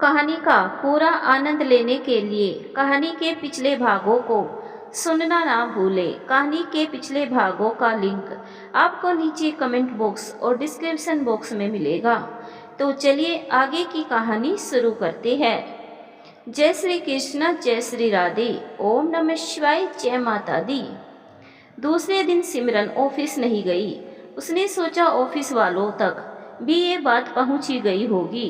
कहानी का पूरा आनंद लेने के लिए कहानी के पिछले भागों को सुनना ना भूलें। कहानी के पिछले भागों का लिंक आपको नीचे कमेंट बॉक्स और डिस्क्रिप्शन बॉक्स में मिलेगा। तो चलिए आगे की कहानी शुरू करते हैं। जय श्री कृष्ण, जय श्री राधे, ओम नमः शिवाय, जय माता दी। दूसरे दिन सिमरन ऑफिस नहीं गई। उसने सोचा ऑफिस वालों तक भी ये बात पहुंच ही गई होगी,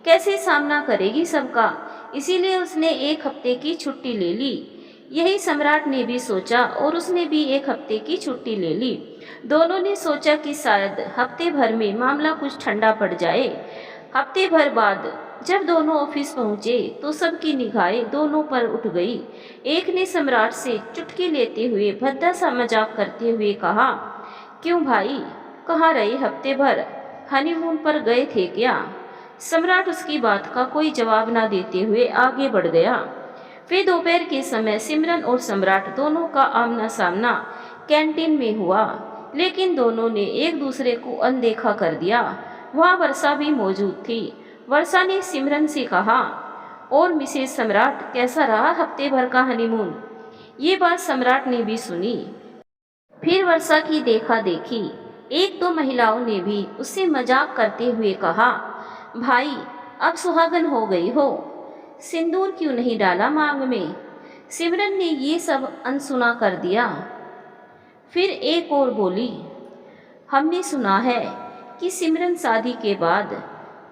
कैसे सामना करेगी सबका। इसीलिए उसने एक हफ्ते की छुट्टी ले ली। यही सम्राट ने भी सोचा और उसने भी एक हफ्ते की छुट्टी ले ली। दोनों ने सोचा कि शायद हफ्ते भर में मामला कुछ ठंडा पड़ जाए। हफ्ते भर बाद जब दोनों ऑफिस पहुंचे तो सबकी निगाहें दोनों पर उठ गई। एक ने सम्राट से चुटकी लेते हुए भद्दा सा मजाक करते हुए कहा, क्यों भाई, कहाँ रहे हफ्ते भर? हनीमून पर गए थे क्या? सम्राट उसकी बात का कोई जवाब न देते हुए आगे बढ़ गया। फिर दोपहर के समय सिमरन और सम्राट दोनों का आमना सामना कैंटीन में हुआ, लेकिन दोनों ने एक दूसरे को अनदेखा कर दिया। वहाँ वर्षा भी मौजूद थी। वर्षा ने सिमरन से कहा, और मिसेस सम्राट, कैसा रहा हफ्ते भर का हनीमून? ये बात सम्राट ने भी सुनी। फिर वर्षा की देखा देखी एक दो महिलाओं ने भी उससे मजाक करते हुए कहा, भाई अब सुहागन हो गई हो, सिंदूर क्यों नहीं डाला मांग में? सिमरन ने ये सब अनसुना कर दिया। फिर एक और बोली, हमने सुना है कि सिमरन शादी के बाद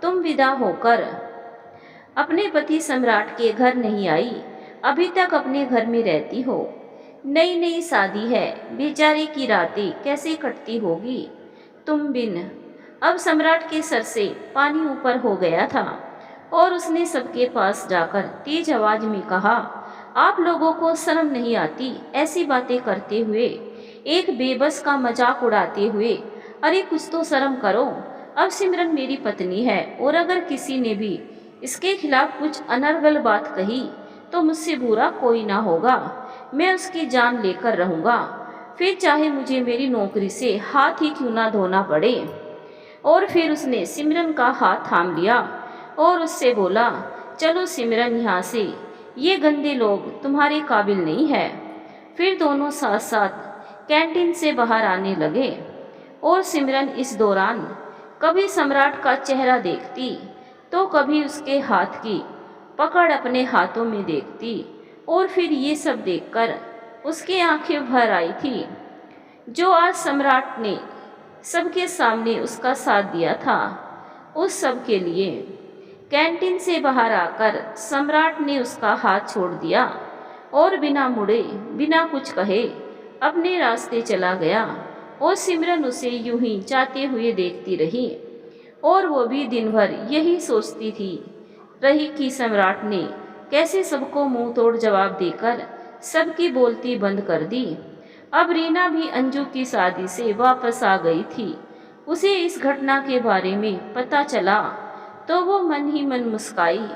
तुम विदा होकर अपने पति सम्राट के घर नहीं आई, अभी तक अपने घर में रहती हो। नई नई शादी है, बेचारे की रातें कैसे कटती होगी तुम बिन। अब सम्राट के सर से पानी ऊपर हो गया था और उसने सबके पास जाकर तेज आवाज में कहा, आप लोगों को शर्म नहीं आती ऐसी बातें करते हुए, एक बेबस का मजाक उड़ाते हुए? अरे कुछ तो शर्म करो। अब सिमरन मेरी पत्नी है और अगर किसी ने भी इसके खिलाफ कुछ अनर्गल बात कही तो मुझसे बुरा कोई ना होगा। मैं उसकी जान लेकर रहूंगा, फिर चाहे मुझे मेरी नौकरी से हाथ ही क्यों ना धोना पड़े। और फिर उसने सिमरन का हाथ थाम लिया और उससे बोला, चलो सिमरन यहाँ से, ये गंदे लोग तुम्हारे काबिल नहीं है। फिर दोनों साथ साथ कैंटीन से बाहर आने लगे और सिमरन इस दौरान कभी सम्राट का चेहरा देखती तो कभी उसके हाथ की पकड़ अपने हाथों में देखती, और फिर ये सब देखकर उसकी आंखें भर आई थी। जो आज सम्राट ने सबके सामने उसका साथ दिया था, उस सब के लिए कैंटीन से बाहर आकर सम्राट ने उसका हाथ छोड़ दिया और बिना मुड़े बिना कुछ कहे अपने रास्ते चला गया। और सिमरन उसे यूं ही जाते हुए देखती रही और वो भी दिन भर यही सोचती थी रही कि सम्राट ने कैसे सबको मुंह तोड़ जवाब देकर सबकी बोलती बंद कर दी। अब रीना भी अंजू की शादी से वापस आ गई थी। उसे इस घटना के बारे में पता चला तो वो मन ही मन मुस्काई।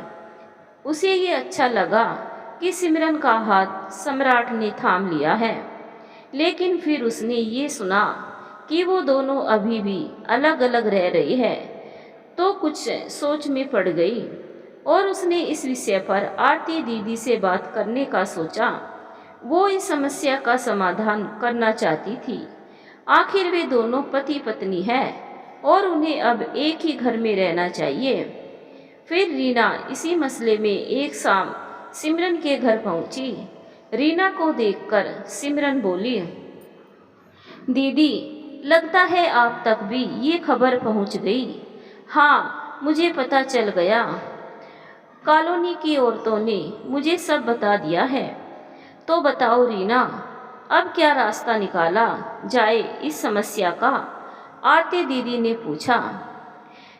उसे ये अच्छा लगा कि सिमरन का हाथ सम्राट ने थाम लिया है। लेकिन फिर उसने ये सुना कि वो दोनों अभी भी अलग अलग रह रही है तो कुछ सोच में पड़ गई और उसने इस विषय पर आरती दीदी से बात करने का सोचा। वो इस समस्या का समाधान करना चाहती थी। आखिर वे दोनों पति पत्नी हैं और उन्हें अब एक ही घर में रहना चाहिए। फिर रीना इसी मसले में एक शाम सिमरन के घर पहुंची। रीना को देखकर सिमरन बोली, दीदी लगता है आप तक भी ये खबर पहुंच गई। हाँ, मुझे पता चल गया। कॉलोनी की औरतों ने मुझे सब बता दिया है। तो बताओ रीना, अब क्या रास्ता निकाला जाए इस समस्या का? आरती दीदी ने पूछा।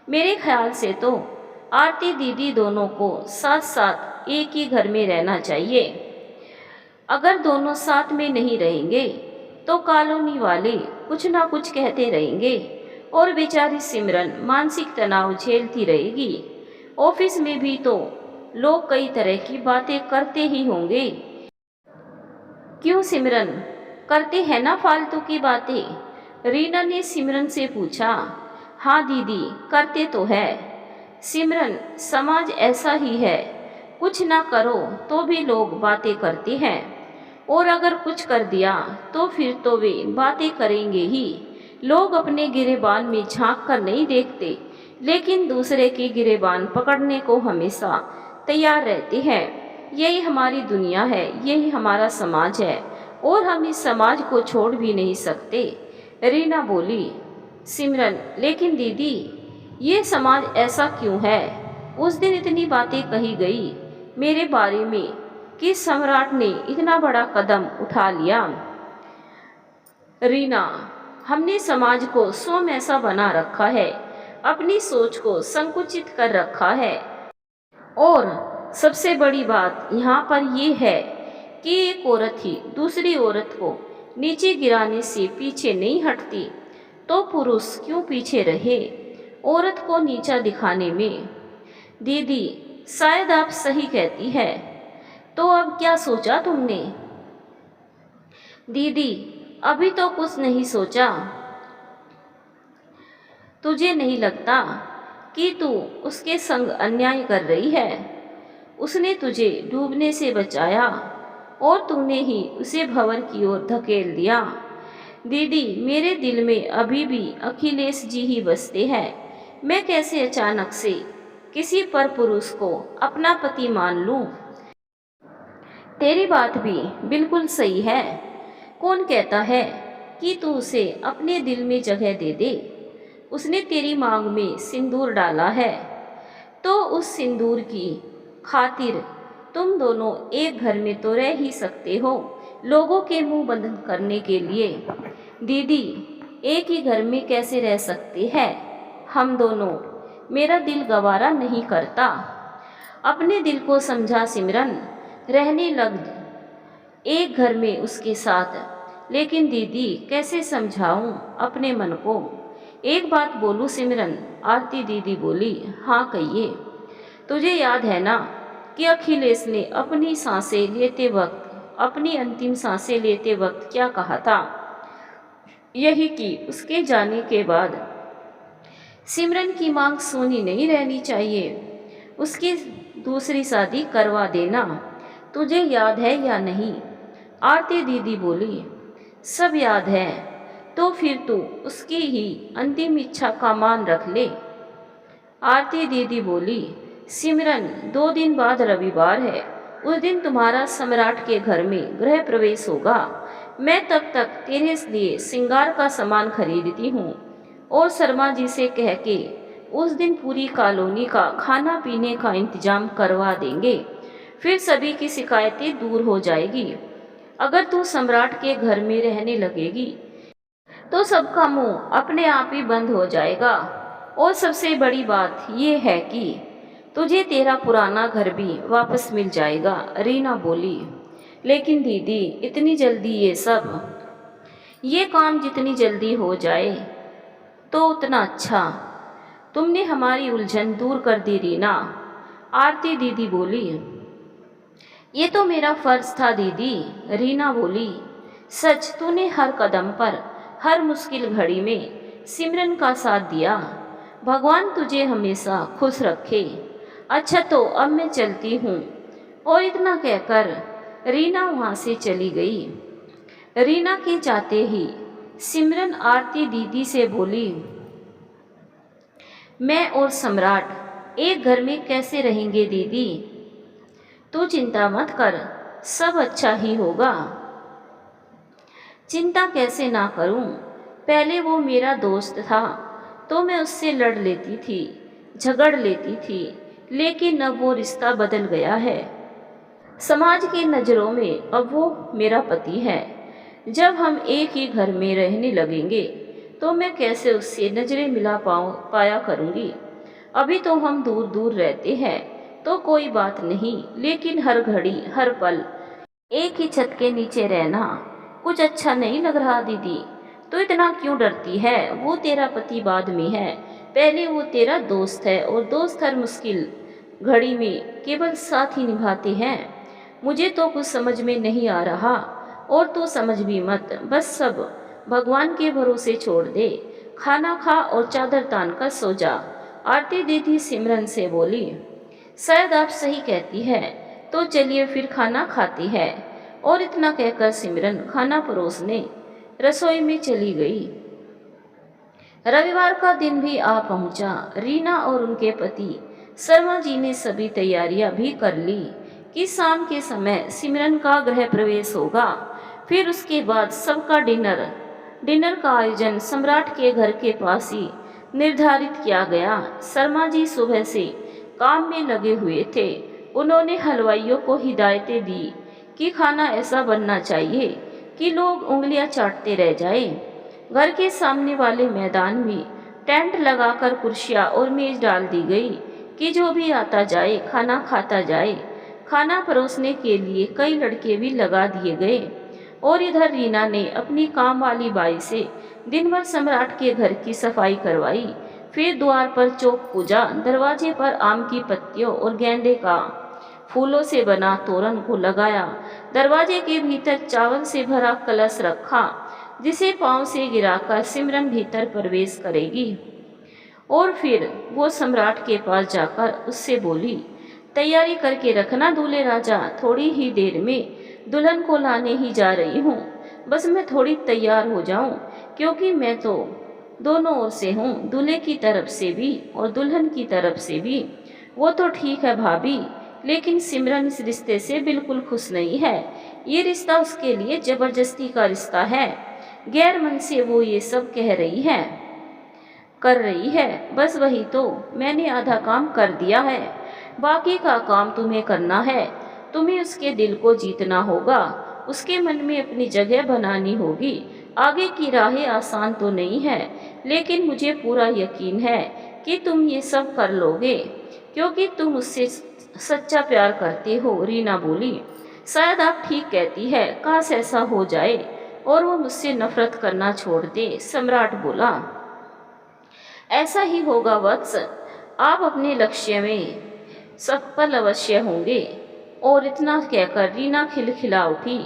मेरे ख्याल से तो आरती दीदी दोनों को साथ साथ एक ही घर में रहना चाहिए। अगर दोनों साथ में नहीं रहेंगे तो कॉलोनी वाले कुछ ना कुछ कहते रहेंगे और बेचारी सिमरन मानसिक तनाव झेलती रहेगी। ऑफिस में भी तो लोग कई तरह की बातें करते ही होंगे। क्यों सिमरन, करते हैं ना फालतू की बातें? रीना ने सिमरन से पूछा। हाँ दीदी, करते तो है, सिमरन, समाज ऐसा ही है, कुछ ना करो तो भी लोग बातें करते हैं, और अगर कुछ कर दिया तो फिर तो वे बातें करेंगे ही। लोग अपने गिरेबान में झांक कर नहीं देखते, लेकिन दूसरे की गिरेबान पकड़ने को हमेशा तैयार रहते हैं। यही हमारी दुनिया है, यही हमारा समाज है, और हम इस समाज को छोड़ भी नहीं सकते। रीना बोली। सिमरन, लेकिन दीदी, ये समाज ऐसा क्यों है? उस दिन इतनी बातें कही गई मेरे बारे में कि सम्राट ने इतना बड़ा कदम उठा लिया। रीना, हमने समाज को स्वयं ऐसा बना रखा है, अपनी सोच को संकुचित कर रखा है, और सबसे बड़ी बात यहाँ पर यह है कि एक औरत ही दूसरी औरत को नीचे गिराने से पीछे नहीं हटती, तो पुरुष क्यों पीछे रहे औरत को नीचा दिखाने में? दीदी, शायद आप सही कहती है। तो अब क्या सोचा तुमने? दीदी, अभी तो कुछ नहीं सोचा। तुझे नहीं लगता कि तू उसके संग अन्याय कर रही है? उसने तुझे डूबने से बचाया और तूने ही उसे भंवर की ओर धकेल दिया। दीदी, मेरे दिल में अभी भी अखिलेश जी ही बसते हैं। मैं कैसे अचानक से किसी पर पुरुष को अपना पति मान लूं? तेरी बात भी बिल्कुल सही है। कौन कहता है कि तू उसे अपने दिल में जगह दे दे? उसने तेरी मांग में सिंदूर डाला है, तो उस सिंदूर की खातिर तुम दोनों एक घर में तो रह ही सकते हो, लोगों के मुंह बंद करने के लिए। दीदी, एक ही घर में कैसे रह सकते हैं हम दोनों? मेरा दिल गवारा नहीं करता। अपने दिल को समझा सिमरन, रहने लग एक घर में उसके साथ। लेकिन दीदी, कैसे समझाऊं अपने मन को? एक बात बोलूं सिमरन? आरती दीदी बोली। हाँ कहिए। तुझे याद है ना कि अखिलेश ने अपनी सांसें लेते वक्त, अपनी अंतिम सांसें लेते वक्त क्या कहा था? यही कि उसके जाने के बाद सिमरन की मांग सुनी नहीं रहनी चाहिए, उसकी दूसरी शादी करवा देना। तुझे याद है या नहीं? आरती दीदी बोली। सब याद है। तो फिर तू उसकी ही अंतिम इच्छा का मान रख ले। आरती दीदी बोली। सिमरन, 2 दिन बाद रविवार है, उस दिन तुम्हारा सम्राट के घर में गृह प्रवेश होगा। मैं तब तक तेरे लिए श्रृंगार का सामान खरीदती हूँ, और शर्मा जी से कह के उस दिन पूरी कॉलोनी का खाना पीने का इंतजाम करवा देंगे। फिर सभी की शिकायतें दूर हो जाएगी। अगर तू सम्राट के घर में रहने लगेगी तो सबका मुंह अपने आप ही बंद हो जाएगा। और सबसे बड़ी बात यह है कि तुझे तेरा पुराना घर भी वापस मिल जाएगा। रीना बोली। लेकिन दीदी, इतनी जल्दी ये काम जितनी जल्दी हो जाए तो उतना अच्छा। तुमने हमारी उलझन दूर कर दी रीना। आरती दीदी बोली। ये तो मेरा फर्ज था दीदी। रीना बोली। सच, तूने हर कदम पर, हर मुश्किल घड़ी में सिमरन का साथ दिया। भगवान तुझे हमेशा खुश रखे। अच्छा, तो अब मैं चलती हूँ। और इतना कहकर रीना वहाँ से चली गई। रीना के जाते ही सिमरन आरती दीदी से बोली, मैं और सम्राट एक घर में कैसे रहेंगे दीदी? तू चिंता मत कर, सब अच्छा ही होगा। चिंता कैसे ना करूं? पहले वो मेरा दोस्त था तो मैं उससे लड़ लेती थी, झगड़ लेती थी, लेकिन अब वो रिश्ता बदल गया है। समाज की नज़रों में अब वो मेरा पति है। जब हम एक ही घर में रहने लगेंगे तो मैं कैसे उससे नज़रें मिला पाया करूँगी? अभी तो हम दूर दूर रहते हैं तो कोई बात नहीं, लेकिन हर घड़ी हर पल एक ही छत के नीचे रहना कुछ अच्छा नहीं लग रहा दीदी। तो इतना क्यों डरती है? वो तेरा पति बाद में है, पहले वो तेरा दोस्त है, और दोस्त हर मुश्किल घड़ी में केवल साथ ही निभाते हैं। मुझे तो कुछ समझ में नहीं आ रहा, और तू समझ भी मत। बस सब भगवान के भरोसे छोड़ दे। खाना खा और चादर तान कर सो जा, आरती दीदी सिमरन से बोली, शायद आप सही कहती है, तो चलिए फिर खाना खाती है। और इतना कहकर सिमरन खाना परोसने रसोई में चली गई। रविवार का दिन भी आ पहुंचा। रीना और उनके पति शर्मा जी ने सभी तैयारियां भी कर ली कि शाम के समय सिमरन का गृह प्रवेश होगा। फिर उसके बाद सबका डिनर का आयोजन सम्राट के घर के पास ही निर्धारित किया गया। शर्मा जी सुबह से काम में लगे हुए थे। उन्होंने हलवाइयों को हिदायतें दी कि खाना ऐसा बनना चाहिए कि लोग उंगलियां चाटते रह जाएं। घर के सामने वाले मैदान में टेंट लगाकर कुर्सियां और मेज डाल दी गई कि जो भी आता जाए खाना खाता जाए। खाना परोसने के लिए कई लड़के भी लगा दिए गए और इधर रीना ने अपनी काम वाली बाई से दिन भर सम्राट के घर की सफाई करवाई। फिर द्वार पर चौक पूजा, दरवाजे पर आम की पत्तियों और गेंदे का फूलों से बना तोरण को लगाया। दरवाजे के भीतर चावल से भरा कलश रखा जिसे पांव से गिराकर सिमरन भीतर प्रवेश करेगी। और फिर वो सम्राट के पास जाकर उससे बोली, तैयारी करके रखना दूल्हे राजा, थोड़ी ही देर में दुल्हन को लाने ही जा रही हूँ। बस मैं थोड़ी तैयार हो जाऊं, क्योंकि मैं तो दोनों ओर से हूँ, दूल्हे की तरफ से भी और दुल्हन की तरफ से भी। वो तो ठीक है भाभी, लेकिन सिमरन इस रिश्ते से बिल्कुल खुश नहीं है। ये रिश्ता उसके लिए जबरदस्ती का रिश्ता है। गैर मन से वो ये सब कर रही है। बस वही तो, मैंने आधा काम कर दिया है, बाकी का काम तुम्हें करना है। तुम्हें उसके दिल को जीतना होगा, उसके मन में अपनी जगह बनानी होगी। आगे की राहें आसान तो नहीं है, लेकिन मुझे पूरा यकीन है कि तुम ये सब कर लोगे, क्योंकि तुम उससे सच्चा प्यार करते हो। रीना बोली, शायद आप ठीक कहती है, काश ऐसा हो जाए और वो मुझसे नफरत करना छोड़ दे। सम्राट बोला, ऐसा ही होगा वत्स, आप अपने लक्ष्य में सफल अवश्य होंगे। और इतना कहकर रीना खिलखिला उठी,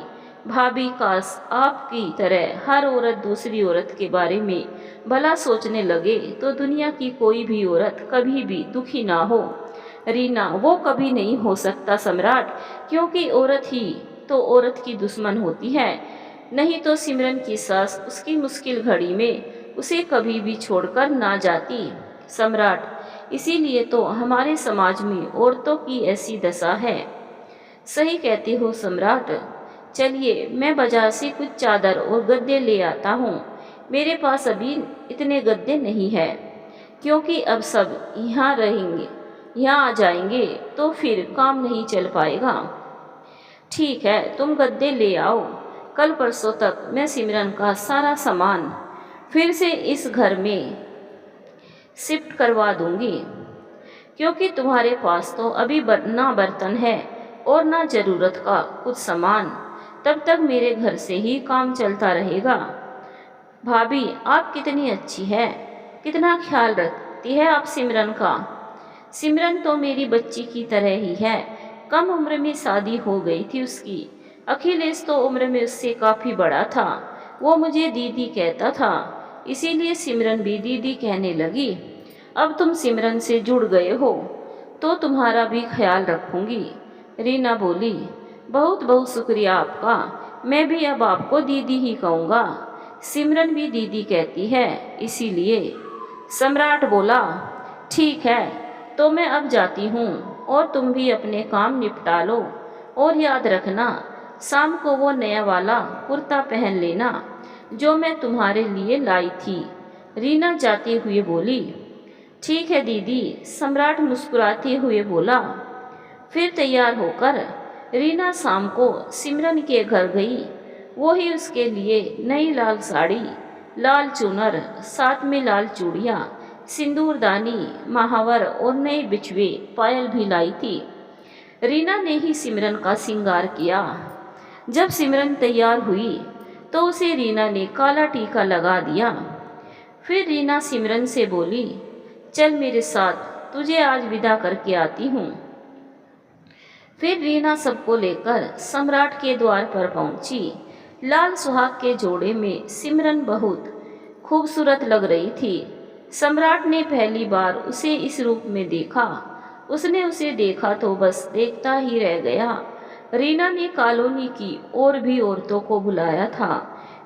भाभी काश आपकी तरह हर औरत दूसरी औरत के बारे में भला सोचने लगे तो दुनिया की कोई भी औरत कभी भी दुखी ना हो। रीना, वो कभी नहीं हो सकता सम्राट, क्योंकि औरत ही तो औरत की दुश्मन होती है। नहीं तो सिमरन की सास उसकी मुश्किल घड़ी में उसे कभी भी छोड़कर ना जाती। सम्राट, इसीलिए तो हमारे समाज में औरतों की ऐसी दशा है। सही कहते हो सम्राट, चलिए मैं बाजार से कुछ चादर और गद्दे ले आता हूँ। मेरे पास अभी इतने गद्दे नहीं है, क्योंकि अब सब यहाँ आ जाएंगे तो फिर काम नहीं चल पाएगा। ठीक है, तुम गद्दे ले आओ। कल परसों तक मैं सिमरन का सारा सामान फिर से इस घर में शिफ्ट करवा दूंगी, क्योंकि तुम्हारे पास तो अभी ना बर्तन है और ना जरूरत का कुछ सामान। तब तक मेरे घर से ही काम चलता रहेगा। भाभी, आप कितनी अच्छी है, कितना ख्याल रखती है आप सिमरन का। सिमरन तो मेरी बच्ची की तरह ही है। कम उम्र में शादी हो गई थी उसकी। अखिलेश तो उम्र में उससे काफ़ी बड़ा था। वो मुझे दीदी कहता था, इसीलिए सिमरन भी दीदी कहने लगी। अब तुम सिमरन से जुड़ गए हो तो तुम्हारा भी ख्याल रखूंगी। रीना बोली, बहुत बहुत शुक्रिया आपका। मैं भी अब आपको दीदी ही कहूँगा। सिमरन भी दीदी कहती है, इसीलिए। सम्राट बोला, ठीक है, तो मैं अब जाती हूँ और तुम भी अपने काम निपटा लो। और याद रखना, शाम को वो नया वाला कुर्ता पहन लेना जो मैं तुम्हारे लिए लाई थी। रीना जाते हुए बोली, ठीक है दीदी। सम्राट मुस्कुराते हुए बोला। फिर तैयार होकर रीना शाम को सिमरन के घर गई। वो ही उसके लिए नई लाल साड़ी, लाल चुनर, साथ में लाल चूड़ियाँ, सिंदूरदानी, महावर और नए बिछुए पायल भी लाई थी। रीना ने ही सिमरन का श्रृंगार किया। जब सिमरन तैयार हुई तो उसे रीना ने काला टीका लगा दिया। फिर रीना सिमरन से बोली, चल मेरे साथ, तुझे आज विदा करके आती हूँ। फिर रीना सबको लेकर सम्राट के द्वार पर पहुंची। लाल सुहाग के जोड़े में सिमरन बहुत खूबसूरत लग रही थी। सम्राट ने पहली बार उसे इस रूप में देखा। उसने उसे देखा तो बस देखता ही रह गया। रीना ने कॉलोनी की और भी औरतों को बुलाया था।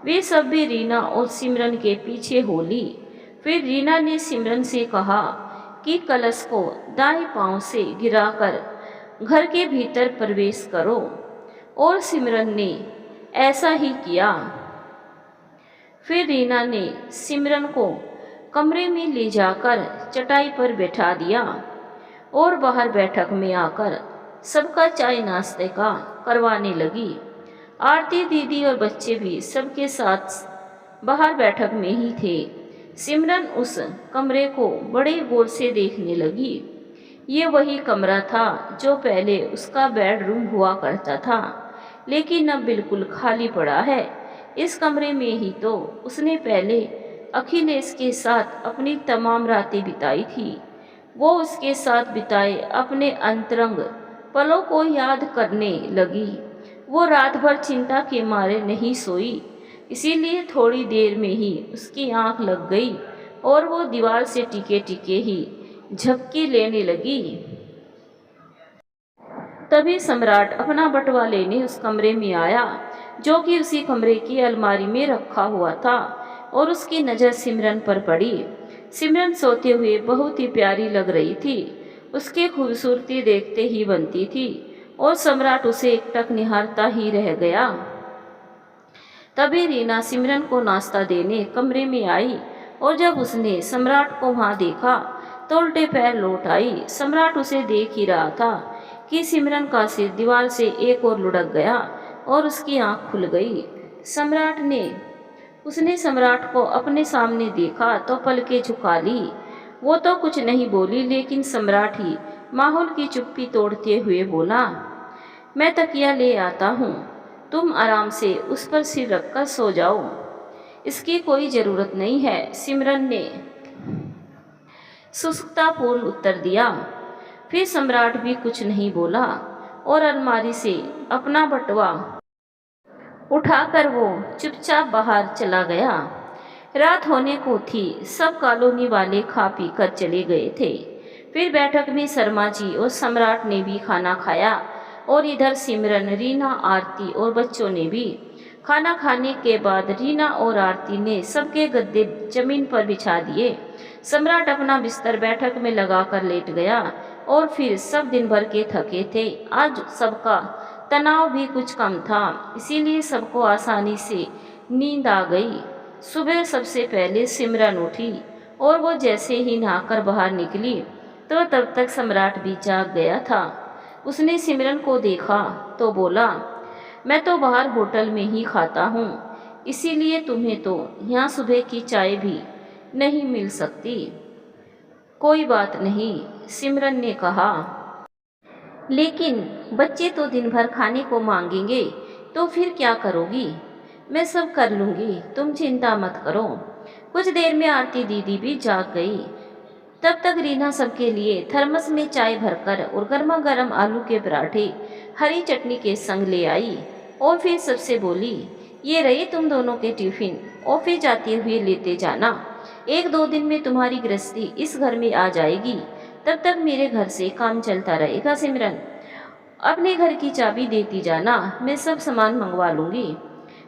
वे सब भी रीना और सिमरन के पीछे हो ली। फिर रीना ने सिमरन से कहा कि कलश को दाएं पांव से गिराकर घर के भीतर प्रवेश करो, और सिमरन ने ऐसा ही किया। फिर रीना ने सिमरन को कमरे में ले जाकर चटाई पर बैठा दिया और बाहर बैठक में आकर सबका चाय नाश्ते का करवाने लगी। आरती दीदी और बच्चे भी सबके साथ बाहर बैठक में ही थे। सिमरन उस कमरे को बड़े गौर से देखने लगी। ये वही कमरा था जो पहले उसका बेडरूम हुआ करता था, लेकिन अब बिल्कुल खाली पड़ा है। इस कमरे में ही तो उसने पहले अखिलेश के साथ अपनी तमाम रातें बिताई थी। वो उसके साथ बिताए अपने अंतरंग पलों को याद करने लगी। वो रात भर चिंता के मारे नहीं सोई, इसीलिए थोड़ी देर में ही उसकी आंख लग गई और वो दीवार से टिके टिके ही झपकी लेने लगी। तभी सम्राट अपना बटुआ लेने उस कमरे में आया, जो कि उसी कमरे की अलमारी में रखा हुआ था, और उसकी नज़र सिमरन पर पड़ी। सिमरन सोते हुए बहुत ही प्यारी लग रही थी। उसकी खूबसूरती देखते ही बनती थी, और सम्राट उसे एकटक निहारता ही रह गया। तभी रीना सिमरन को नाश्ता देने कमरे में आई, और जब उसने सम्राट को वहां देखा तो उल्टे पैर लौट आई। सम्राट उसे देख ही रहा था कि सिमरन का सिर दीवार से एक और लुढ़क गया और उसकी आंख खुल गई। उसने सम्राट को अपने सामने देखा तो पलकें झुका ली। वो तो कुछ नहीं बोली, लेकिन सम्राट ही माहौल की चुप्पी तोड़ते हुए बोला, मैं तकिया ले आता हूँ, तुम आराम से उस पर सिर रखकर सो जाओ। इसकी कोई ज़रूरत नहीं है, सिमरन ने शुष्कतापूर्ण उत्तर दिया। फिर सम्राट भी कुछ नहीं बोला और अलमारी से अपना बटुआ उठाकर वो चुपचाप बाहर चला गया। रात होने को थी, सब कॉलोनी वाले खा पी कर चले गए थे। फिर बैठक में शर्मा जी और सम्राट ने भी खाना खाया, और इधर सिमरन, रीना, आरती और बच्चों ने भी। खाना खाने के बाद रीना और आरती ने सबके गद्दे जमीन पर बिछा दिए। सम्राट अपना बिस्तर बैठक में लगाकर लेट गया, और फिर सब दिन भर के थके थे। आज सबका तनाव भी कुछ कम था, इसीलिए सबको आसानी से नींद आ गई। सुबह सबसे पहले सिमरन उठी, और वो जैसे ही नहाकर बाहर निकली तो तब तक सम्राट भी जाग गया था। उसने सिमरन को देखा तो बोला, मैं तो बाहर होटल में ही खाता हूँ, इसीलिए तुम्हें तो यहाँ सुबह की चाय भी नहीं मिल सकती। कोई बात नहीं, सिमरन ने कहा, लेकिन बच्चे तो दिन भर खाने को मांगेंगे, तो फिर क्या करोगी? मैं सब कर लूँगी, तुम चिंता मत करो। कुछ देर में आरती दीदी भी जाग गई। तब तक रीना सबके लिए थर्मस में चाय भरकर और गर्मा गर्म आलू के पराठे हरी चटनी के संग ले आई, और फिर सबसे बोली, ये रही तुम दोनों के टिफिन, ऑफिस जाते हुए लेते जाना। 1-2 दिन में तुम्हारी गृहस्थी इस घर में आ जाएगी, तब तक मेरे घर से काम चलता रहेगा। सिमरन, अपने घर की चाबी देती जाना, मैं सब सामान मंगवा लूँगी।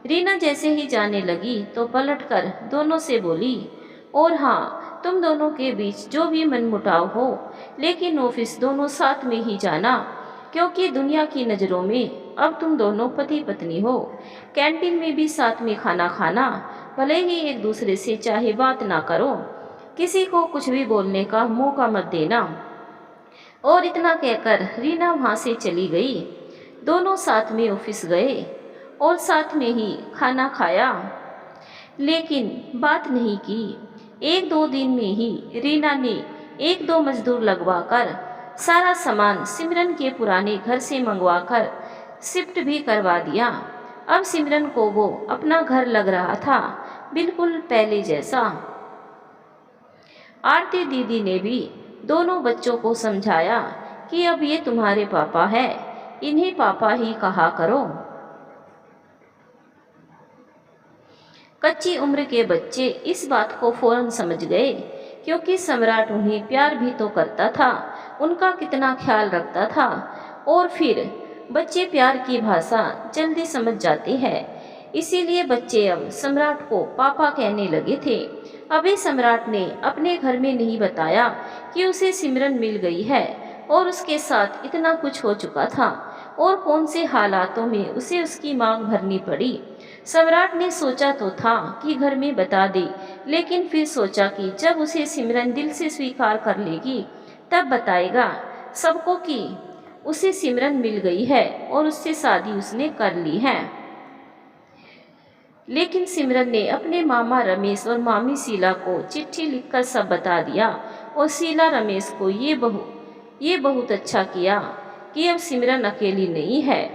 रीना जैसे ही जाने लगी तो पलटकर दोनों से बोली, और हाँ, तुम दोनों के बीच जो भी मनमुटाव हो, लेकिन ऑफिस दोनों साथ में ही जाना, क्योंकि दुनिया की नज़रों में अब तुम दोनों पति पत्नी हो। कैंटीन में भी साथ में खाना खाना, भले ही एक दूसरे से चाहे बात ना करो, किसी को कुछ भी बोलने का मौका मत देना। और इतना कहकर रीना वहाँ से चली गई। दोनों साथ में ऑफिस गए और साथ में ही खाना खाया, लेकिन बात नहीं की। 1-2 दिन में ही रीना ने 1-2 मजदूर लगवाकर सारा सामान सिमरन के पुराने घर से मंगवाकर शिफ्ट भी करवा दिया। अब सिमरन को वो अपना घर लग रहा था, बिल्कुल पहले जैसा। आरती दीदी ने भी दोनों बच्चों को समझाया कि अब ये तुम्हारे पापा है, इन्हें पापा ही कहा करो। कच्ची उम्र के बच्चे इस बात को फौरन समझ गए क्योंकि सम्राट उन्हें प्यार भी तो करता था, उनका कितना ख्याल रखता था। और फिर बच्चे प्यार की भाषा जल्दी समझ जाते हैं, इसीलिए बच्चे अब सम्राट को पापा कहने लगे थे। अभी सम्राट ने अपने घर में नहीं बताया कि उसे सिमरन मिल गई है और उसके साथ इतना कुछ हो चुका था और कौन से हालातों में उसे उसकी मांग भरनी पड़ी। सम्राट ने सोचा तो था कि घर में बता दे, लेकिन फिर सोचा कि जब उसे सिमरन दिल से स्वीकार कर लेगी तब बताएगा सबको कि उसे सिमरन मिल गई है और उससे शादी उसने कर ली है। लेकिन सिमरन ने अपने मामा रमेश और मामी शीला को चिट्ठी लिखकर सब बता दिया और शीला रमेश को ये बहुत अच्छा किया कि अब सिमरन अकेली नहीं है,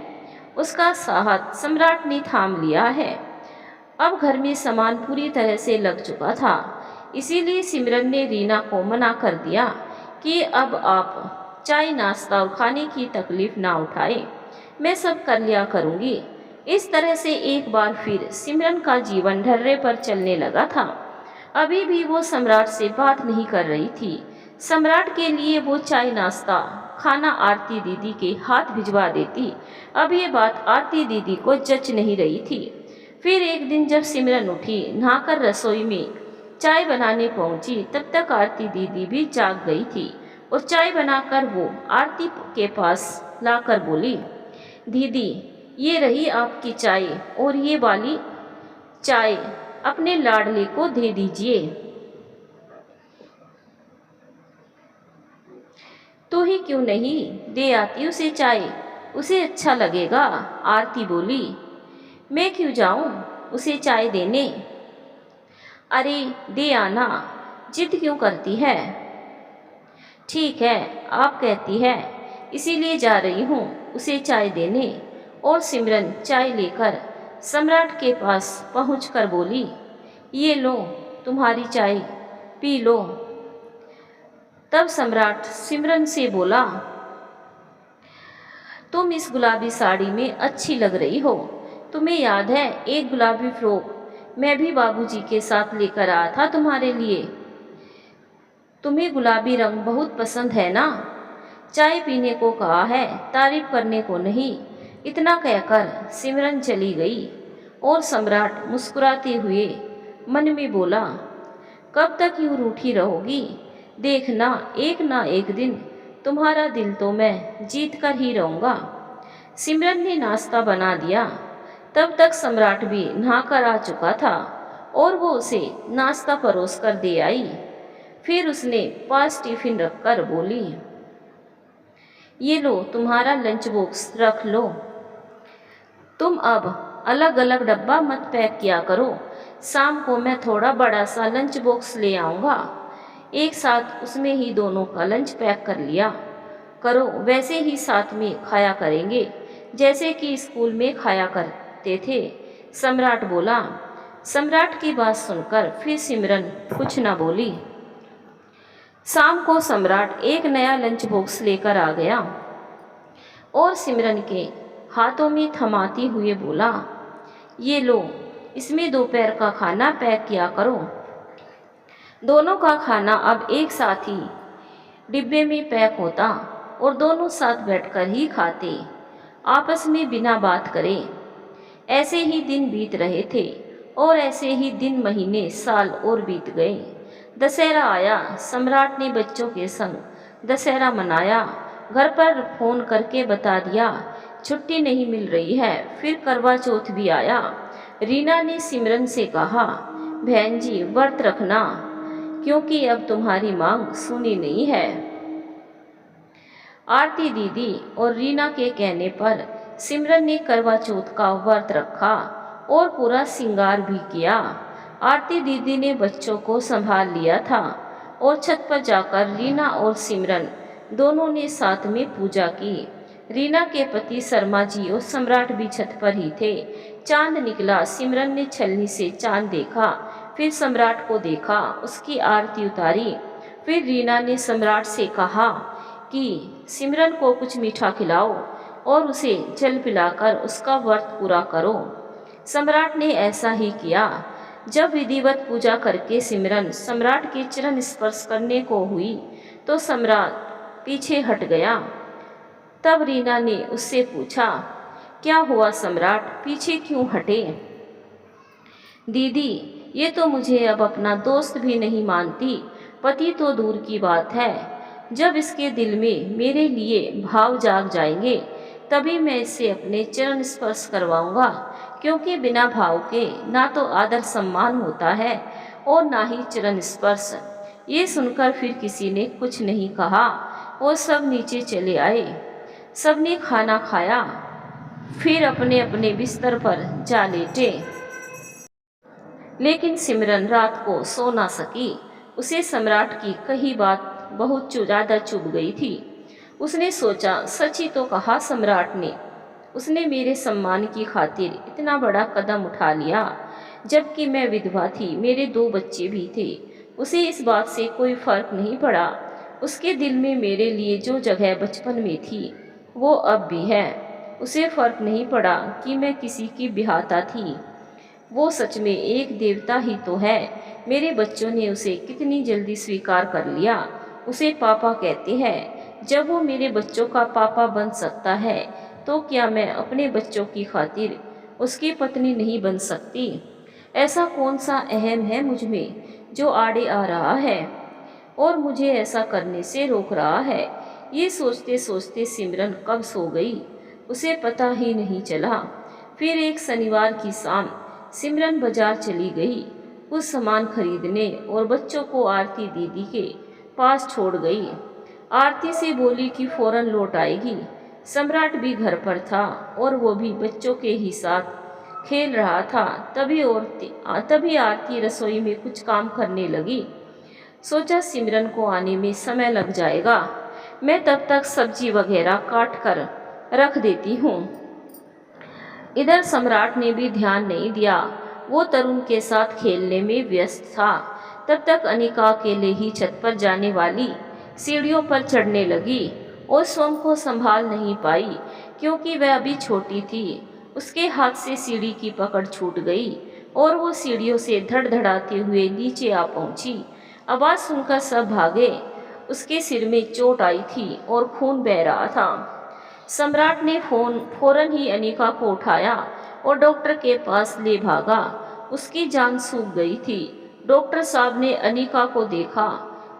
उसका साथ सम्राट ने थाम लिया है। अब घर में सामान पूरी तरह से लग चुका था, इसीलिए सिमरन ने रीना को मना कर दिया कि अब आप चाय नाश्ता और खाने की तकलीफ ना उठाए, मैं सब कर लिया करूँगी। इस तरह से एक बार फिर सिमरन का जीवन ढर्रे पर चलने लगा था। अभी भी वो सम्राट से बात नहीं कर रही थी। सम्राट के लिए वो चाय नाश्ता खाना आरती दीदी के हाथ भिजवा देती। अब ये बात आरती दीदी को जच नहीं रही थी। फिर एक दिन जब सिमरन उठी, नहाकर रसोई में चाय बनाने पहुंची, तब तक आरती दीदी भी जाग गई थी और चाय बनाकर वो आरती के पास लाकर बोली, दीदी ये रही आपकी चाय और ये वाली चाय अपने लाडले को दे दीजिए। तो ही क्यों नहीं दे आती उसे चाय, उसे अच्छा लगेगा। आरती बोली, मैं क्यों जाऊं उसे चाय देने? अरे दे आना, जिद क्यों करती है? ठीक है आप कहती है, इसीलिए जा रही हूँ उसे चाय देने। और सिमरन चाय लेकर सम्राट के पास पहुंचकर बोली, ये लो तुम्हारी चाय, पी लो। तब सम्राट सिमरन से बोला, तुम इस गुलाबी साड़ी में अच्छी लग रही हो। तुम्हें याद है एक गुलाबी फ्रॉक मैं भी बाबूजी के साथ लेकर आया था तुम्हारे लिए। तुम्हें गुलाबी रंग बहुत पसंद है ना? चाय पीने को कहा है, तारीफ करने को नहीं। इतना कहकर सिमरन चली गई और सम्राट मुस्कुराते हुए मन में बोला, कब तक यूं रूठी रहोगी? देखना एक ना एक दिन तुम्हारा दिल तो मैं जीत कर ही रहूँगा। सिमरन ने नाश्ता बना दिया। तब तक सम्राट भी नहाकर आ चुका था और वो उसे नाश्ता परोस कर दे आई। फिर उसने पास टिफिन रखकर बोली, ये लो तुम्हारा लंच बॉक्स रख लो। तुम अब अलग अलग डब्बा मत पैक किया करो, शाम को मैं थोड़ा बड़ा सा लंच बॉक्स ले आऊँगा। एक साथ उसमें ही दोनों का लंच पैक कर लिया करो, वैसे ही साथ में खाया करेंगे जैसे कि स्कूल में खाया करते थे, सम्राट बोला। सम्राट की बात सुनकर फिर सिमरन कुछ न बोली। शाम को सम्राट एक नया लंच बॉक्स लेकर आ गया और सिमरन के हाथों में थमाते हुए बोला, ये लो इसमें दोपहर का खाना पैक किया करो। दोनों का खाना अब एक साथ ही डिब्बे में पैक होता और दोनों साथ बैठकर ही खाते, आपस में बिना बात करे। ऐसे ही दिन बीत रहे थे और ऐसे ही दिन महीने साल और बीत गए। दशहरा आया। सम्राट ने बच्चों के संग दशहरा मनाया। घर पर फोन करके बता दिया छुट्टी नहीं मिल रही है। फिर करवा चौथ भी आया। रीना ने सिमरन से कहा, बहन जी व्रत रखना क्योंकि अब तुम्हारी मांग सुनी नहीं है। आरती दीदी और रीना के कहने पर सिमरन ने करवा चौथ का व्रत रखा और पूरा श्रृंगार भी किया। आरती दीदी ने बच्चों को संभाल लिया था और छत पर जाकर रीना और सिमरन दोनों ने साथ में पूजा की। रीना के पति शर्मा जी और सम्राट भी छत पर ही थे। चांद निकला। सिमरन ने छलनी से चांद देखा, फिर सम्राट को देखा, उसकी आरती उतारी। फिर रीना ने सम्राट से कहा कि सिमरन को कुछ मीठा खिलाओ और उसे जल पिलाकर उसका व्रत पूरा करो। सम्राट ने ऐसा ही किया। जब विधिवत पूजा करके सिमरन सम्राट के चरण स्पर्श करने को हुई तो सम्राट पीछे हट गया। तब रीना ने उससे पूछा, क्या हुआ सम्राट, पीछे क्यों हटे? दीदी, ये तो मुझे अब अपना दोस्त भी नहीं मानती, पति तो दूर की बात है। जब इसके दिल में मेरे लिए भाव जाग जाएंगे तभी मैं इससे अपने चरण स्पर्श करवाऊंगा, क्योंकि बिना भाव के ना तो आदर सम्मान होता है और ना ही चरण स्पर्श। ये सुनकर फिर किसी ने कुछ नहीं कहा। वो सब नीचे चले आए। सबने खाना खाया, फिर अपने अपने बिस्तर पर जा लेटे। लेकिन सिमरन रात को सो ना सकी। उसे सम्राट की कही बात बहुत ज़्यादा चुभ गई थी। उसने सोचा, सच ही तो कहा सम्राट ने। उसने मेरे सम्मान की खातिर इतना बड़ा कदम उठा लिया, जबकि मैं विधवा थी, मेरे 2 बच्चे भी थे। उसे इस बात से कोई फर्क नहीं पड़ा। उसके दिल में मेरे लिए जो जगह बचपन में थी वो अब भी है। उसे फर्क नहीं पड़ा कि मैं किसी की बिहाता थी। वो सच में एक देवता ही तो है। मेरे बच्चों ने उसे कितनी जल्दी स्वीकार कर लिया। उसे पापा कहते हैं। जब वो मेरे बच्चों का पापा बन सकता है तो क्या मैं अपने बच्चों की खातिर उसकी पत्नी नहीं बन सकती? ऐसा कौन सा अहम है मुझ में जो आड़े आ रहा है और मुझे ऐसा करने से रोक रहा है? ये सोचते सोचते सिमरन कब सो गई उसे पता ही नहीं चला। फिर एक शनिवार की शाम सिमरन बाजार चली गई कुछ सामान खरीदने और बच्चों को आरती दीदी के पास छोड़ गई। आरती से बोली कि फौरन लौट आएगी। सम्राट भी घर पर था और वो भी बच्चों के ही साथ खेल रहा था। तभी आरती रसोई में कुछ काम करने लगी। सोचा सिमरन को आने में समय लग जाएगा, मैं तब तक सब्जी वगैरह काट कर रख देती हूँ। इधर सम्राट ने भी ध्यान नहीं दिया, वो तरुण के साथ खेलने में व्यस्त था। तब तक अनिका अकेले ही छत पर जाने वाली सीढ़ियों पर चढ़ने लगी और स्वयं को संभाल नहीं पाई, क्योंकि वह अभी छोटी थी। उसके हाथ से सीढ़ी की पकड़ छूट गई और वो सीढ़ियों से धड़धड़ाते हुए नीचे आ पहुंची। आवाज़ सुनकर सब भागे। उसके सिर में चोट आई थी और खून बह रहा था। सम्राट ने फौरन ही अनिका को उठाया और डॉक्टर के पास ले भागा। उसकी जान सूख गई थी। डॉक्टर साहब ने अनिका को देखा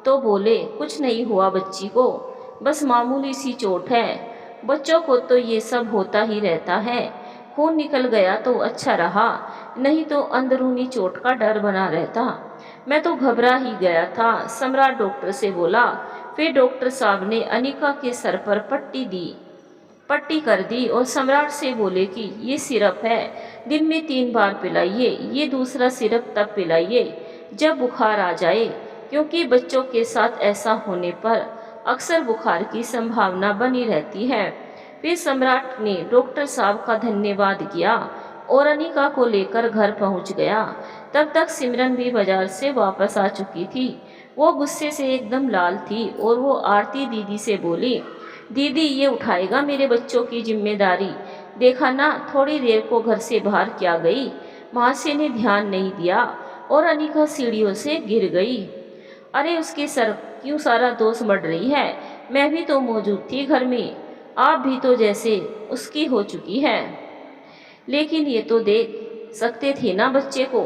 तो बोले, कुछ नहीं हुआ बच्ची को, बस मामूली सी चोट है। बच्चों को तो ये सब होता ही रहता है। खून निकल गया तो अच्छा रहा, नहीं तो अंदरूनी चोट का डर बना रहता। मैं तो घबरा ही गया था, सम्राट डॉक्टर से बोला। फिर डॉक्टर साहब ने अनिका के सर पर पट्टी कर दी और सम्राट से बोले कि ये सिरप है, दिन में 3 बार पिलाइए। ये दूसरा सिरप तब पिलाइए जब बुखार आ जाए, क्योंकि बच्चों के साथ ऐसा होने पर अक्सर बुखार की संभावना बनी रहती है। फिर सम्राट ने डॉक्टर साहब का धन्यवाद किया और अनिका को लेकर घर पहुंच गया। तब तक सिमरन भी बाजार से वापस आ चुकी थी। वो गुस्से से एकदम लाल थी और वो आरती दीदी से बोली, दीदी ये उठाएगा मेरे बच्चों की जिम्मेदारी? देखा ना, थोड़ी देर को घर से बाहर क्या गई। महाशय ने ध्यान नहीं दिया और अनिका सीढ़ियों से गिर गई। अरे उसके सर क्यों सारा दोष मढ़ रही है? मैं भी तो मौजूद थी घर में, आप भी तो जैसे उसकी हो चुकी है। लेकिन ये तो देख सकते थे ना बच्चे को।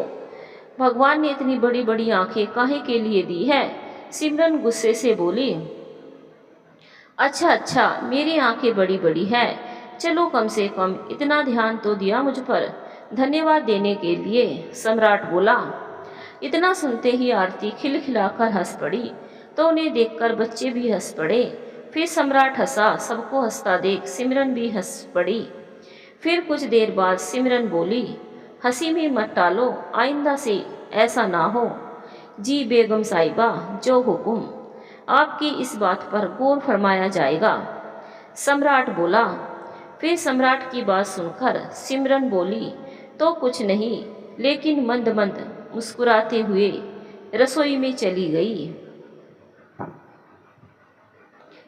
भगवान ने इतनी बड़ी बड़ी आंखें काहे के लिए दी है? सिमरन गुस्से से बोली। अच्छा, मेरी आंखें बड़ी बड़ी है। चलो कम से कम इतना ध्यान तो दिया मुझ पर, धन्यवाद देने के लिए, सम्राट बोला। इतना सुनते ही आरती खिलखिलाकर हंस पड़ी तो उन्हें देखकर बच्चे भी हंस पड़े। फिर सम्राट हंसा, सबको हंसता देख सिमरन भी हंस पड़ी। फिर कुछ देर बाद सिमरन बोली, हंसी में मत टालो, आइंदा से ऐसा ना हो। जी बेगम साहिबा, जो हुकुम, आपकी इस बात पर गौर फरमाया जाएगा, सम्राट बोला। फिर सम्राट की बात सुनकर सिमरन बोली, तो कुछ नहीं, लेकिन मंद मंद मुस्कुराते हुए रसोई में चली गई।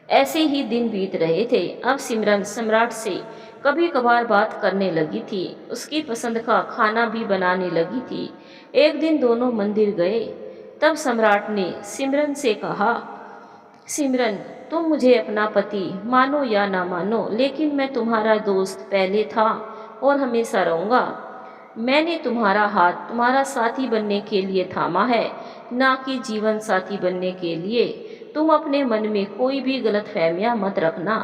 ऐसे ही दिन बीत रहे थे। अब सिमरन सम्राट से कभी कभार बात करने लगी थी, उसकी पसंद का खाना भी बनाने लगी थी। एक दिन दोनों मंदिर गए। तब सम्राट ने सिमरन से कहा, सिमरन, तुम मुझे अपना पति मानो या ना मानो, लेकिन मैं तुम्हारा दोस्त पहले था और हमेशा रहूँगा। मैंने तुम्हारा हाथ तुम्हारा साथी बनने के लिए थामा है, ना कि जीवन साथी बनने के लिए। तुम अपने मन में कोई भी गलतफहमियां मत रखना।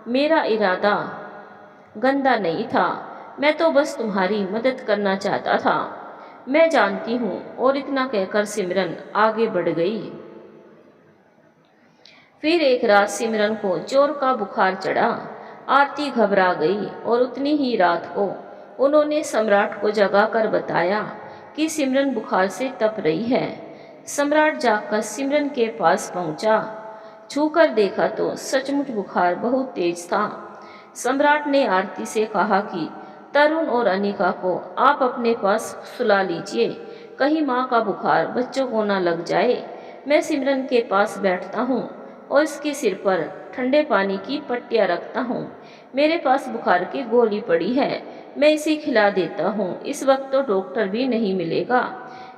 मेरा इरादा गंदा नहीं था, मैं तो बस तुम्हारी मदद करना चाहता था। मैं जानती हूँ। और इतना कहकर सिमरन आगे बढ़ गई। फिर एक रात सिमरन को जोर का बुखार चढ़ा। आरती घबरा गई और उतनी ही रात को उन्होंने सम्राट को जगाकर बताया कि सिमरन बुखार से तप रही है। सम्राट जाकर सिमरन के पास पहुंचा। छूकर देखा तो सचमुच बुखार बहुत तेज था। सम्राट ने आरती से कहा कि तरुण और अनिका को आप अपने पास सुला लीजिए, कहीं माँ का बुखार बच्चों को ना लग जाए। मैं सिमरन के पास बैठता हूँ और इसके सिर पर ठंडे पानी की पट्टियाँ रखता हूँ। मेरे पास बुखार की गोली पड़ी है, मैं इसे खिला देता हूँ। इस वक्त तो डॉक्टर भी नहीं मिलेगा।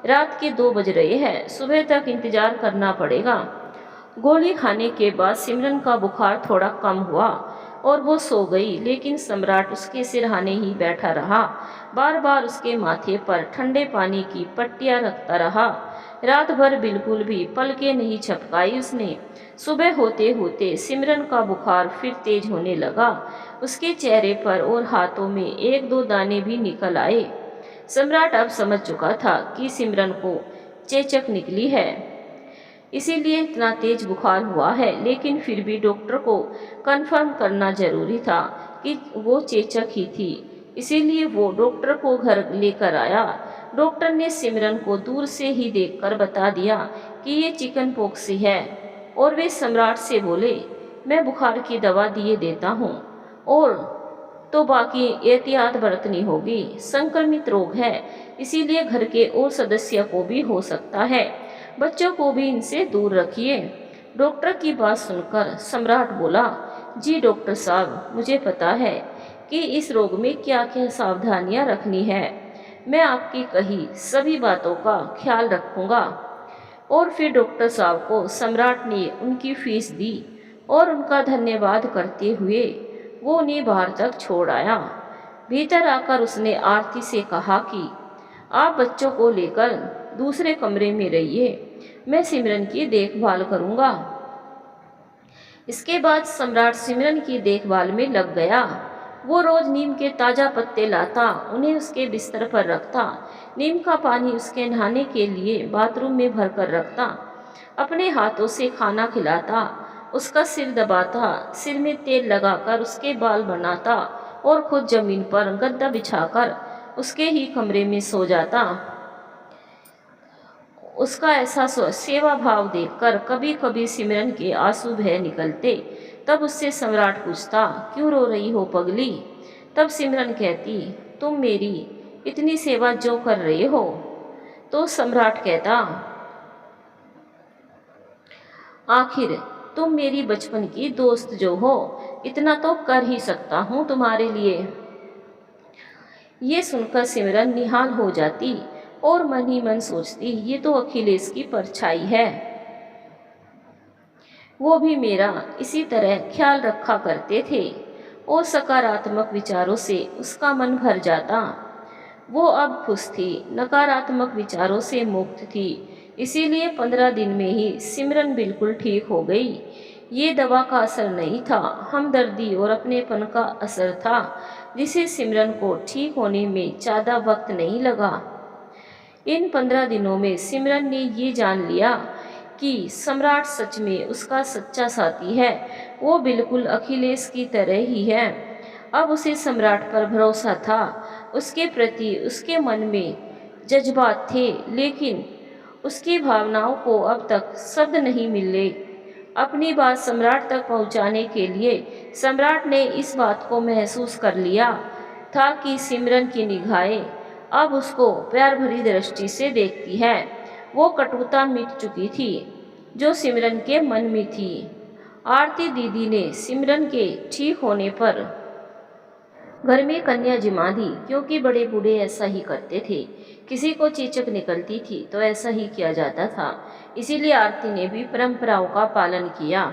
रात के 2 बज रहे हैं, सुबह तक इंतजार करना पड़ेगा। गोली खाने के बाद सिमरन का बुखार थोड़ा कम हुआ और वो सो गई, लेकिन सम्राट उसके सिरहाने ही बैठा रहा। बार बार उसके माथे पर ठंडे पानी की पट्टियाँ रखता रहा। रात भर बिल्कुल भी पलकें नहीं झपकाई उसने। सुबह होते होते सिमरन का बुखार फिर तेज होने लगा। उसके चेहरे पर और हाथों में 1-2 दाने भी निकल आए। सम्राट अब समझ चुका था कि सिमरन को चेचक निकली है, इसीलिए इतना तेज बुखार हुआ है। लेकिन फिर भी डॉक्टर को कंफर्म करना जरूरी था कि वो चेचक ही थी, इसीलिए वो डॉक्टर को घर लेकर आया। डॉक्टर ने सिमरन को दूर से ही देखकर बता दिया कि ये चिकन पॉक्स है, और वे सम्राट से बोले, मैं बुखार की दवा दिए देता हूँ, और तो बाकी एहतियात बरतनी होगी। संक्रमित रोग है, इसीलिए घर के और सदस्य को भी हो सकता है। बच्चों को भी इनसे दूर रखिए। डॉक्टर की बात सुनकर सम्राट बोला, जी डॉक्टर साहब, मुझे पता है कि इस रोग में क्या क्या सावधानियां रखनी है। मैं आपकी कही सभी बातों का ख्याल रखूंगा। और फिर डॉक्टर साहब को सम्राट ने उनकी फीस दी और उनका धन्यवाद करते हुए वो उन्हें बाहर तक छोड़ आया। भीतर आकर उसने आरती से कहा कि आप बच्चों को लेकर दूसरे कमरे में रहिए, मैं सिमरन की देखभाल करूंगा। इसके बाद सम्राट सिमरन की देखभाल में लग गया। वो रोज नीम के ताज़ा पत्ते लाता, उन्हें उसके बिस्तर पर रखता, नीम का पानी उसके नहाने के लिए बाथरूम में भरकर रखता, अपने हाथों से खाना खिलाता, उसका सिर दबाता, सिर में तेल लगाकर उसके बाल बनाता और खुद जमीन पर गद्दा बिछाकर उसके ही कमरे में सो जाता। उसका ऐसा सेवा भाव देखकर कभी कभी सिमरन के आंसू बह निकलते। तब उससे सम्राट पूछता, क्यों रो रही हो पगली? तब सिमरन कहती, तुम मेरी इतनी सेवा जो कर रहे हो। तो सम्राट कहता, आखिर तुम मेरी बचपन की दोस्त जो हो, इतना तो कर ही सकता हूँ तुम्हारे लिए। ये सुनकर सिमरन निहाल हो जाती और मन ही मन सोचती, ये तो अखिलेश की परछाई है, वो भी मेरा इसी तरह ख्याल रखा करते थे। और सकारात्मक विचारों से उसका मन भर जाता। वो अब खुश थी, नकारात्मक विचारों से मुक्त थी। इसीलिए 15 दिन में ही सिमरन बिल्कुल ठीक हो गई। ये दवा का असर नहीं था, हमदर्दी और अपनेपन का असर था, जिसे सिमरन को ठीक होने में ज़्यादा वक्त नहीं लगा। इन 15 दिनों में सिमरन ने ये जान लिया कि सम्राट सच में उसका सच्चा साथी है। वो बिल्कुल अखिलेश की तरह ही है। अब उसे सम्राट पर भरोसा था। उसके प्रति उसके मन में जज्बात थे, लेकिन उसकी भावनाओं को अब तक शब्द नहीं मिले। अपनी बात सम्राट तक पहुंचाने के लिए सम्राट ने इस बात को महसूस कर लिया था कि सिमरन की निगाहें अब उसको प्यार भरी दृष्टि से देखती है। वो कटुता मिट चुकी थी जो सिमरन के मन में थी। आरती दीदी ने सिमरन के ठीक होने पर घर में कन्या जिमा दी, क्योंकि बड़े बूढ़े ऐसा ही करते थे। किसी को चेचक निकलती थी तो ऐसा ही किया जाता था। इसीलिए आरती ने भी परंपराओं का पालन किया।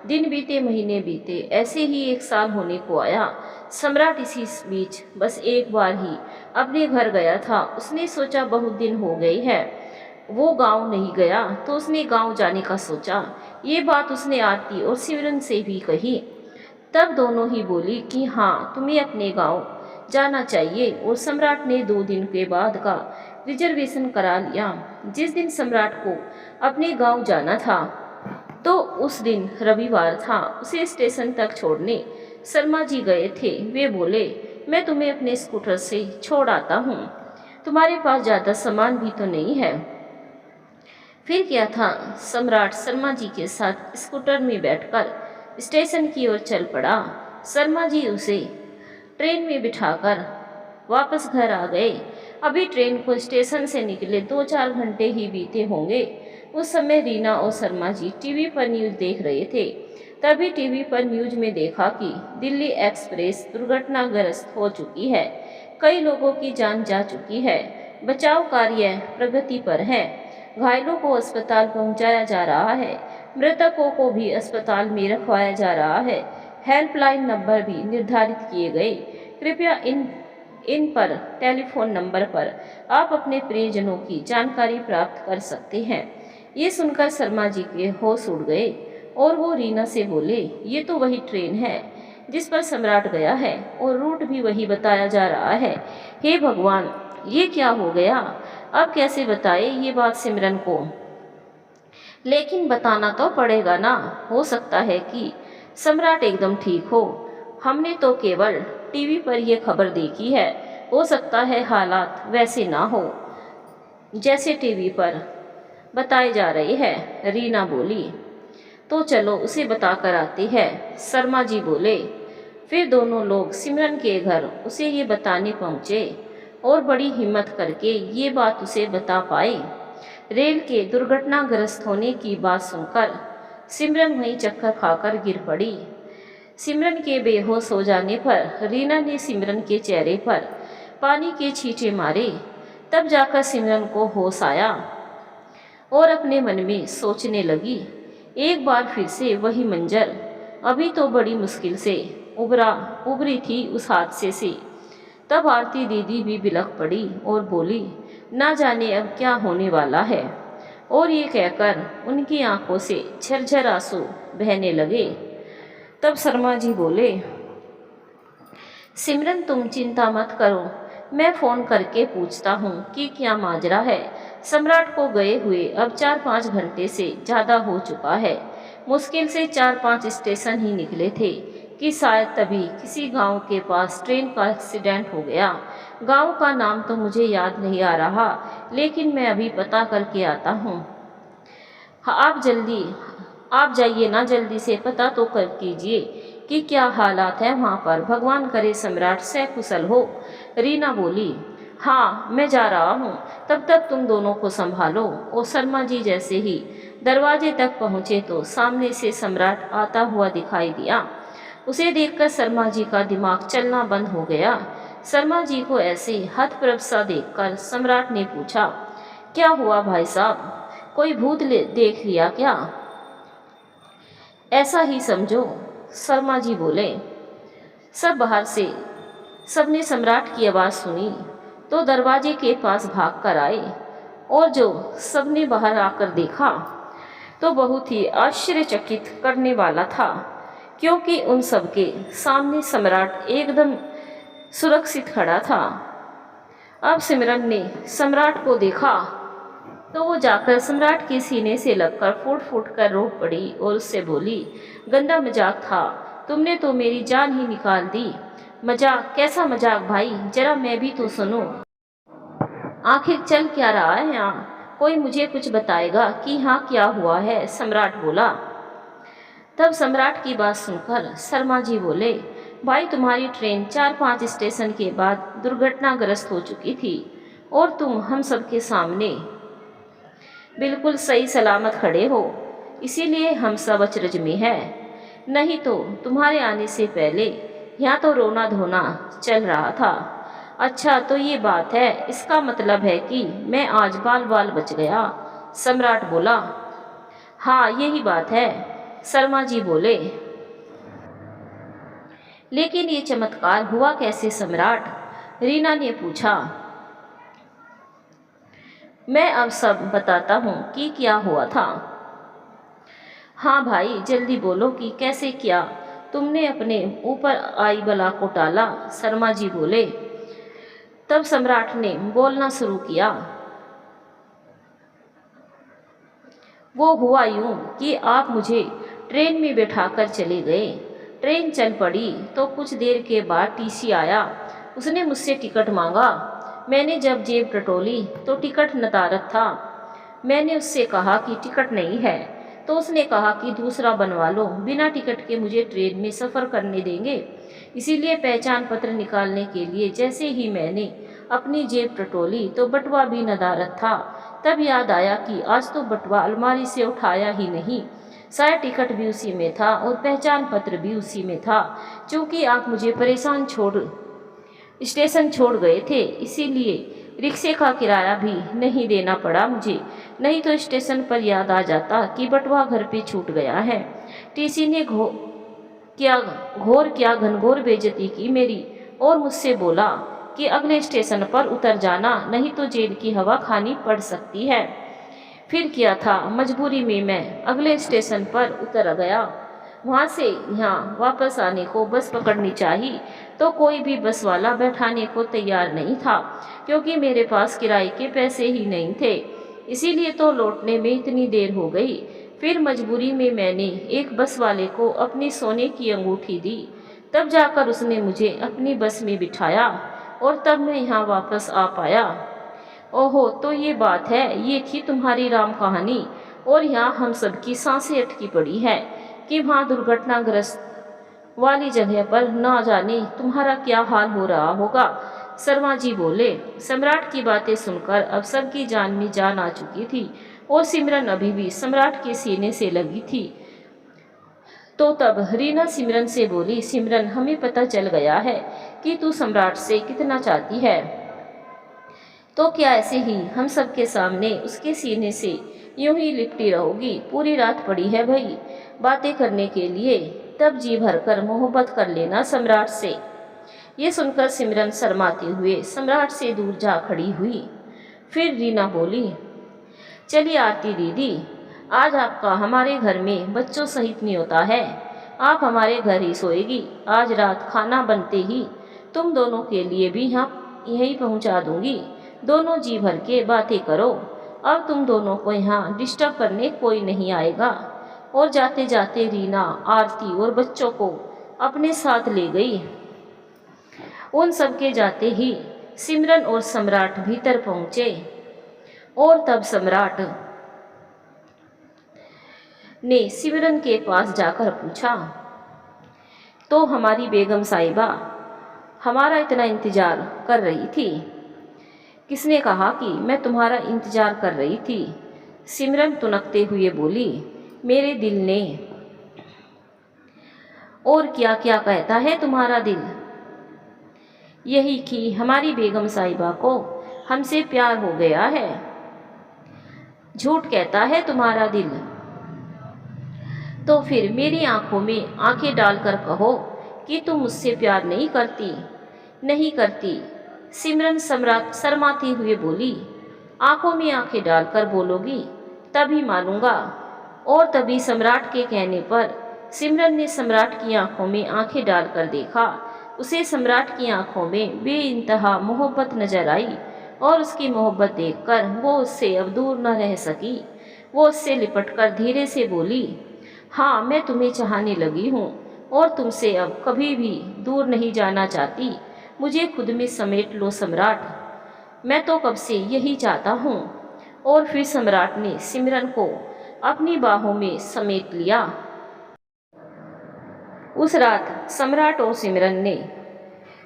दिन बीते, महीने बीते, ऐसे ही एक साल होने को आया। सम्राट इसी बीच बस एक बार ही अपने घर गया था। उसने सोचा बहुत दिन हो गए है वो गांव नहीं गया, तो उसने गांव जाने का सोचा। ये बात उसने आरती और सिमरन से भी कही। तब दोनों ही बोली कि हाँ, तुम्हें अपने गांव जाना चाहिए। और सम्राट ने 2 दिन के बाद का रिजर्वेशन करा लिया। जिस दिन सम्राट को अपने गांव जाना था तो उस दिन रविवार था। उसे स्टेशन तक छोड़ने शर्मा जी गए थे। वे बोले, मैं तुम्हें अपने स्कूटर से छोड़ आता हूँ, तुम्हारे पास ज़्यादा सामान भी तो नहीं है। फिर क्या था, सम्राट शर्मा जी के साथ स्कूटर में बैठकर स्टेशन की ओर चल पड़ा। शर्मा जी उसे ट्रेन में बिठाकर वापस घर आ गए। अभी ट्रेन को स्टेशन से निकले 2-4 घंटे ही बीते होंगे। उस समय रीना और शर्मा जी टीवी पर न्यूज़ देख रहे थे। तभी टीवी पर न्यूज़ में देखा कि दिल्ली एक्सप्रेस दुर्घटनाग्रस्त हो चुकी है। कई लोगों की जान जा चुकी है। बचाव कार्य प्रगति पर है। घायलों को अस्पताल पहुंचाया जा रहा है। मृतकों को भी अस्पताल में रखवाया जा रहा है। हेल्पलाइन नंबर भी निर्धारित किए गए। कृपया इन पर टेलीफोन नंबर पर आप अपने प्रियजनों की जानकारी प्राप्त कर सकते हैं। ये सुनकर शर्मा जी के होश उड़ गए और वो रीना से बोले, ये तो वही ट्रेन है जिस पर सम्राट गया है और रूट भी वही बताया जा रहा है। हे भगवान, ये क्या हो गया? अब कैसे बताए ये बात सिमरन को? लेकिन बताना तो पड़ेगा ना। हो सकता है कि सम्राट एकदम ठीक हो। हमने तो केवल टीवी पर यह खबर देखी है। हो सकता है हालात वैसे ना हो जैसे टीवी पर बताए जा रहे हैं। रीना बोली, तो चलो उसे बताकर आते हैं। शर्मा जी बोले। फिर दोनों लोग सिमरन के घर उसे ये बताने पहुँचे और बड़ी हिम्मत करके ये बात उसे बता पाए। रेल के दुर्घटनाग्रस्त होने की बात सुनकर सिमरन वहीं चक्कर खाकर गिर पड़ी। सिमरन के बेहोश हो जाने पर रीना ने सिमरन के चेहरे पर पानी के छींटे मारे। तब जाकर सिमरन को होश आया और अपने मन में सोचने लगी। एक बार फिर से वही मंजर। अभी तो बड़ी मुश्किल से उबरी थी उस हादसे से। तब आरती दीदी भी बिलख पड़ी और बोली, ना जाने अब क्या होने वाला है। और ये कहकर उनकी आंखों से झरझर आंसू बहने लगे। तब शर्मा जी बोले, सिमरन तुम चिंता मत करो, मैं फ़ोन करके पूछता हूँ कि क्या माजरा है। सम्राट को गए हुए अब 4-5 घंटे से ज़्यादा हो चुका है। मुश्किल से 4-5 स्टेशन ही निकले थे कि शायद तभी किसी गांव के पास ट्रेन का एक्सीडेंट हो गया। गांव का नाम तो मुझे याद नहीं आ रहा, लेकिन मैं अभी पता करके आता हूँ। आप जाइए ना, जल्दी से पता तो कर कीजिए कि क्या हालात है वहाँ पर। भगवान करे सम्राट सकुशल हो। रीना बोली, हाँ मैं जा रहा हूँ, तब तक तुम दोनों को संभालो। और शर्मा जी जैसे ही दरवाजे तक पहुँचे तो सामने से सम्राट आता हुआ दिखाई दिया। उसे देखकर शर्मा जी का दिमाग चलना बंद हो गया। शर्मा जी को ऐसे हतप्रभ सा देखकर सम्राट ने पूछा, क्या हुआ भाई साहब, कोई भूत देख लिया क्या? ऐसा ही समझो, शर्मा जी बोले। सब बाहर से सबने सम्राट की आवाज़ सुनी तो दरवाजे के पास भाग कर आए और जो सबने बाहर आकर देखा तो बहुत ही आश्चर्यचकित करने वाला था, क्योंकि उन सबके सामने सम्राट एकदम सुरक्षित खड़ा था। अब सिमरन ने सम्राट को देखा तो वो जाकर सम्राट के सीने से लगकर फूट फूट कर रो पड़ी और उससे बोली, गंदा मजाक था, तुमने तो मेरी जान ही निकाल दी। मजाक? कैसा मजाक भाई, जरा मैं भी तो सुनो। आखिर चल क्या रहा है यहाँ? कोई मुझे कुछ बताएगा कि यहाँ क्या हुआ है? सम्राट बोला। तब सम्राट की बात सुनकर शर्मा जी बोले, भाई तुम्हारी ट्रेन 4-5 स्टेशन के बाद दुर्घटनाग्रस्त हो चुकी थी और तुम हम सबके सामने बिल्कुल सही सलामत खड़े हो, इसीलिए हम सब अचरज में हैं। नहीं तो तुम्हारे आने से पहले यहाँ तो रोना धोना चल रहा था। अच्छा तो ये बात है, इसका मतलब है कि मैं आज बाल बाल बच गया। सम्राट बोला। हाँ यही बात है, शर्मा जी बोले। लेकिन ये चमत्कार हुआ कैसे सम्राट? रीना ने पूछा। मैं अब सब बताता हूँ कि क्या हुआ था। हाँ भाई जल्दी बोलो कि कैसे किया तुमने अपने ऊपर आई बला को टाला, शर्मा जी बोले। तब सम्राट ने बोलना शुरू किया। वो हुआ यूं कि आप मुझे ट्रेन में बैठाकर चले गए। ट्रेन चल पड़ी तो कुछ देर के बाद टीसी आया। उसने मुझसे टिकट मांगा। मैंने जब जेब टटोली तो टिकट नदारद था। मैंने उससे कहा कि टिकट नहीं है, तो उसने कहा कि दूसरा बनवा लो, बिना टिकट के मुझे ट्रेन में सफ़र करने देंगे। इसीलिए पहचान पत्र निकालने के लिए जैसे ही मैंने अपनी जेब टटोली तो बटुआ भी नदारद था। तब याद आया कि आज तो बटुआ अलमारी से उठाया ही नहीं, शायद टिकट भी उसी में था और पहचान पत्र भी उसी में था। चूँकि आप मुझे परेशान स्टेशन छोड़ गए थे, इसीलिए रिक्शे का किराया भी नहीं देना पड़ा मुझे, नहीं तो स्टेशन पर याद आ जाता कि बटुआ घर पे छूट गया है। टीसी ने क्या घनघोर बेइज्जती की मेरी और मुझसे बोला कि अगले स्टेशन पर उतर जाना, नहीं तो जेल की हवा खानी पड़ सकती है। फिर क्या था, मजबूरी में मैं अगले स्टेशन पर उतर गया। वहाँ से यहाँ वापस आने को बस पकड़नी चाहिए तो कोई भी बस वाला बैठाने को तैयार नहीं था, क्योंकि मेरे पास किराए के पैसे ही नहीं थे। इसीलिए तो लौटने में इतनी देर हो गई। फिर मजबूरी में मैंने एक बस वाले को अपनी सोने की अंगूठी दी। तब जाकर उसने मुझे अपनी बस में बिठाया और तब मैं यहाँ वापस आ पाया। ओहो, तो ये बात है, ये थी तुम्हारी राम कहानी। और यहाँ हम सबकी सांसें अटकी पड़ी है कि वहाँ दुर्घटनाग्रस्त वाली जगह पर ना जाने तुम्हारा क्या हाल हो रहा होगा, शर्मा जी बोले। सम्राट की बातें सुनकर अब सबकी जान में जान आ चुकी थी और सिमरन अभी भी सम्राट के सीने से लगी थी। तो तब रीना सिमरन से बोली, सिमरन हमें पता चल गया है कि तू सम्राट से कितना चाहती है, तो क्या ऐसे ही हम सबके सामने उसके सीने से यूं ही लिपटी रहोगी? पूरी रात पड़ी है भाई बातें करने के लिए, तब जी भरकर मोहब्बत कर लेना सम्राट से। ये सुनकर सिमरन शर्माते हुए सम्राट से दूर जा खड़ी हुई। फिर रीना बोली, चलिए आरती दीदी, आज आपका हमारे घर में बच्चों सहित न्योता है, आप हमारे घर ही सोएगी। आज रात खाना बनते ही तुम दोनों के लिए भी यहाँ यहीं पहुँचा दूंगी। दोनों जी भर के बातें करो, अब तुम दोनों को यहाँ डिस्टर्ब करने कोई नहीं आएगा। और जाते जाते रीना आरती और बच्चों को अपने साथ ले गई। उन सबके जाते ही सिमरन और सम्राट भीतर पहुँचे और तब सम्राट ने सिमरन के पास जाकर पूछा, तो हमारी बेगम साहिबा हमारा इतना इंतजार कर रही थी? किसने कहा कि मैं तुम्हारा इंतजार कर रही थी? सिमरन तुनकते हुए बोली, मेरे दिल ने। और क्या क्या कहता है तुम्हारा दिल? यही कि हमारी बेगम साहिबा को हमसे प्यार हो गया है। झूठ कहता है तुम्हारा दिल। तो फिर मेरी आंखों में आंखें डालकर कहो कि तुम मुझसे प्यार नहीं करती। नहीं करती, सिमरन सम्राट शर्माते हुए बोली। आंखों में आंखें डालकर बोलोगी तभी मानूंगा। और तभी सम्राट के कहने पर सिमरन ने सम्राट की आंखों में आंखें डालकर देखा। उसे सम्राट की आंखों में बेइंतहा मोहब्बत नजर आई और उसकी मोहब्बत देखकर वो उससे अब दूर न रह सकी। वो उससे लिपटकर धीरे से बोली, हाँ मैं तुम्हें चाहने लगी हूँ और तुमसे अब कभी भी दूर नहीं जाना चाहती। मुझे खुद में समेट लो सम्राट, मैं तो कब से यही चाहता हूँ। और फिर सम्राट ने सिमरन को अपनी बाहों में समेट लिया। उस रात सम्राट और सिमरन ने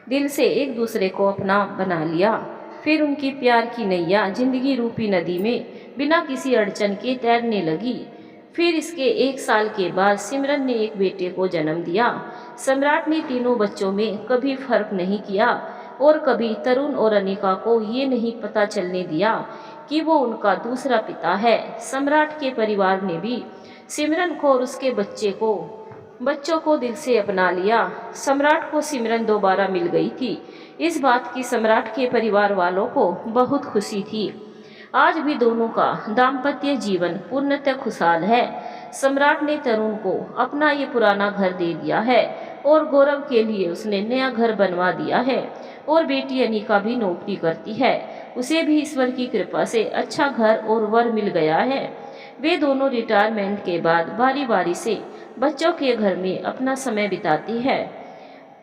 दिल से एक दूसरे को अपना बना लिया। फिर उनकी प्यार की नैया जिंदगी रूपी नदी में बिना किसी अड़चन के तैरने लगी। फिर इसके 1 साल के बाद सिमरन ने एक बेटे को जन्म दिया। सम्राट ने तीनों बच्चों में कभी फर्क नहीं किया और कभी तरुण और अनिका को ये नहीं पता चलने दिया कि वो उनका दूसरा पिता है। सम्राट के परिवार ने भी सिमरन को और उसके बच्चों को दिल से अपना लिया। सम्राट को सिमरन दोबारा मिल गई थी। इस बात की सम्राट के परिवार वालों को बहुत खुशी थी। आज भी दोनों का दाम्पत्य जीवन पूर्णतः खुशहाल है। सम्राट ने तरुण को अपना ये पुराना घर दे दिया है और गौरव के लिए उसने नया घर बनवा दिया है। और बेटी अनिका भी नौकरी करती है, उसे भी ईश्वर की कृपा से अच्छा घर और वर मिल गया है। वे दोनों रिटायरमेंट के बाद बारी बारी से बच्चों के घर में अपना समय बिताती है।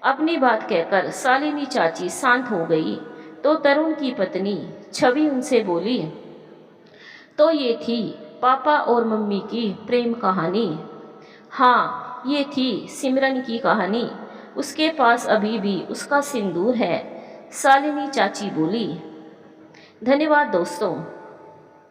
अपनी बात कहकर शालिनी चाची शांत हो गई तो तरुण की पत्नी छवि उनसे बोली, तो ये थी पापा और मम्मी की प्रेम कहानी। हाँ, ये थी सिमरन की कहानी। उसके पास अभी भी उसका सिंदूर है, शालिनी चाची बोली। धन्यवाद दोस्तों।